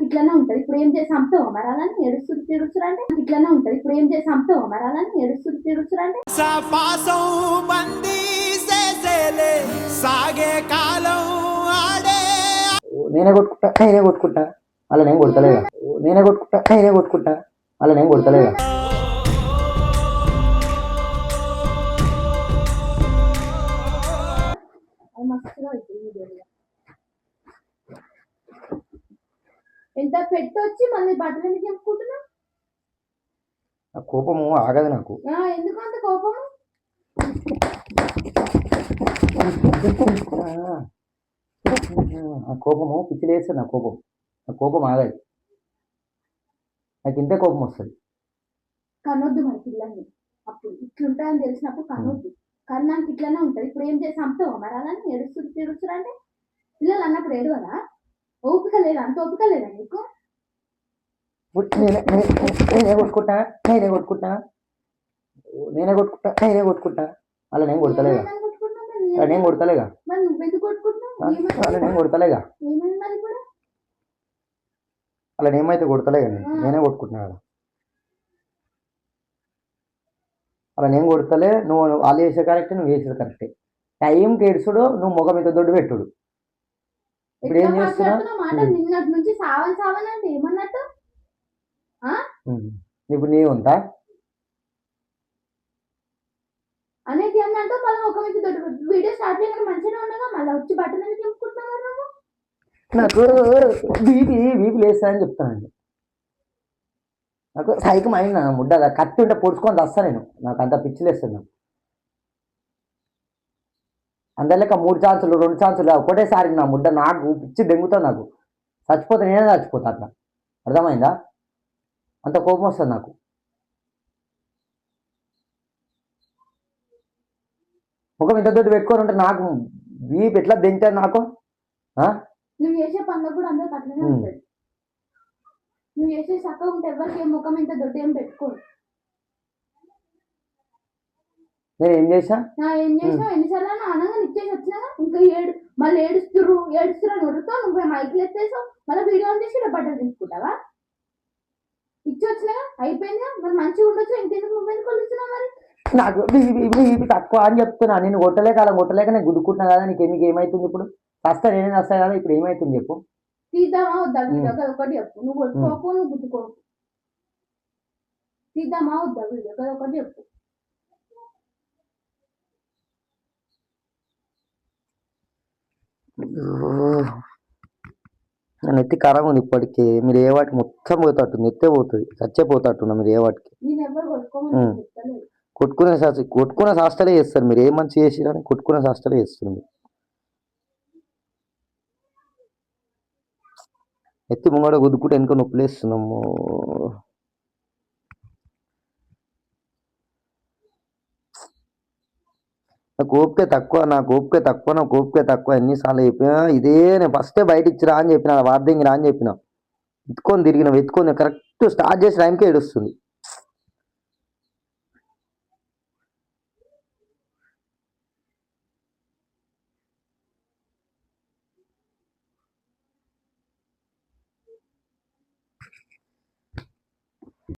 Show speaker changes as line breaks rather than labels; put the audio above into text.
ఇట్లానే ఉంటది. ఇప్పుడు ఏం చేసి అమ్ముతావా మరాలని ఏడుస్తుంది తీడుస్తురా అంటే ఇట్లానే ఉంటది. ఇప్పుడు ఏం చేసి అమ్ముతావా మరాలని ఏడుస్తుంది తీడుస్తురా అంటే
నేనే కొట్టుకుంటా అలా నేను కొడతలేగా. నేనే కొట్టుకుంటా అలా నేను కొడతలేగా.
ఎంత పెట్టొచ్చి మళ్ళీ బట్టలు ఎందుకు చెప్పుకుంటున్నా?
కోపము ఆగదు నాకు.
ఎందుకు అంత కోపము?
ఆ కోపము పిచ్చిలేస్తుంది. నా కోపం ఆగదు. నాకు ఇంతే కోపం వస్తుంది.
కనొద్దు మన పిల్లల్ని. అప్పుడు ఇట్లుంటాయని తెలిసినప్పుడు కనొద్దు. కానీ నాకు ఇట్లానే ఉంటది. ఇప్పుడు ఏం చేసి అమ్ముతావా మరాలని ఏడుస్తుంది తీడుస్తురా అంటే పిల్లలు అన్నప్పుడు ఏడవరా? ఓపిక లేదా? అంత ఓపిక లేదా నీకు?
నేనే కొట్టుకుంటా అలా నేను కొడతలేగా. నేను కొడతలేగా.
మరి నువ్వెందుకు కొట్టుకుంటున్నావు?
అలా నేను కొడతలేగా.
ఏమైంది మరి ఇప్పుడు?
అలా నేమైతే కొడతలేగా. నేనే కొట్టుకుంటున్నా కదా. అలా నేను కొడతలే. నువ్వు వాళ్ళు చేసే కరెక్టే, నువ్వు చేసేది కరెక్టే. టైంకి ఏడుచుడు, నువ్వు ముఖం ఇంత దొడ్డు పెట్టుడు. ఇప్పుడు ఏం చేస్తున్నా?
నిన్నటి నుంచి సావని అంటే ఏమన్నట్టు?
ఇప్పుడు నీ ఉందా
అనేది అన్నట్టు మళ్ళీ ముఖం ఇంత దొడ్డు వీడియో స్టార్ట్ చేయగానే మంచిగా ఉండగా మళ్ళీ వచ్చి బట్టలు ఎందుకు చెప్పుకుంటున్నావు నువ్వు?
నాకు వీపి లేస్తానని చెప్తానండి. నాకు సైకిల్ అయిన ముడ్డ కత్తి ఉంటే పొడుచుకొని వస్తా నేను. నాకు అంత పిచ్చిలేస్తుంది. అందరిక 3 ఛాన్సులు 2 ఛాన్సులు ఒకటేసారి నా ముడ్డ నాకు పిచ్చి దెంగుతుంది. నాకు చచ్చిపోతే నేనే చచ్చిపోతా. అట్లా అర్థమైందా? అంత కోపం వస్తుంది నాకు. ముఖం ఇంత దొడ్డు పెట్టుకొని ఉంటే నాకు వీపు ఎట్లా దింటారు నాకు.
నువ్వు చేసే పనులకు కూడా అందరికి అట్లనే ఉంటుంది. నువ్వు చేసే చక్కగా ఉంటే ఎవరికి ముఖం ఇంత దొడ్డు ఏం పెట్టుకోరు.
నేను ఏం చేసా
ఎన్నిసార్లు అనగా ఇచ్చేసి వచ్చినా ఇంకా మళ్ళీ ఏడుస్తురా నొరుతో నువ్వు మైకులు ఎత్తేసావు. మళ్ళీ వీడియో చేసి ఇలా బట్టలు తీసుకుంటావా? ఇచ్చి వచ్చినా అయిపోయిందా? మరి మంచిగా ఉండొచ్చు. ఇంకెందుకు నువ్వెందుకు కొలుస్తున్నావు? మరి
నాకు బీపీ తక్కువ అని చెప్తున్నా. నేను కొట్టలేక అలా కొట్టలేక నేను గుద్దుకుంటున్నా కదా. నీకు ఎందుకు ఏమైతుంది? ఇప్పుడు వస్తా నేనే వస్తా కదా. ఇప్పుడు ఏమైతుంది చెప్పు?
తీద్దామా వద్దా వీడియో? ఒకటి చెప్పు. నువ్వు కొట్టుకోకు, నువ్వు గుద్దుకోకు. తీద్దామా వద్దా వీడియో? ఒకటి చెప్పు.
నెత్తి ఖరాబ్ ఉంది ఇప్పటికి. మీరు ఏ వాటికి మొత్తం పోతాట్టు నెత్తే పోతుంది. చచ్చే పోతాట్టున్నా మీరు ఏ వాటికి. కొట్టుకునే శాస్త్రాలే చేస్తారు. మీరు ఏ మంచి చేసిరని కొట్టుకునే శాస్త్రాలే చేస్తారు. ఎత్తి ముంగడ గుద్దుకుంటే వెనుక నొప్పిలేస్తున్నాము. నాకు ఓపిక తక్కువ ఎన్నిసార్లు చెప్పినా ఇదే. నేను ఫస్టే బయట ఇచ్చిరా అని చెప్పిన, వార్దింగి రా అని చెప్పిన. ఎత్తుకొని తిరిగిన కరెక్ట్ స్టార్ట్ చేసే టైంకే ఏడుస్తుంది.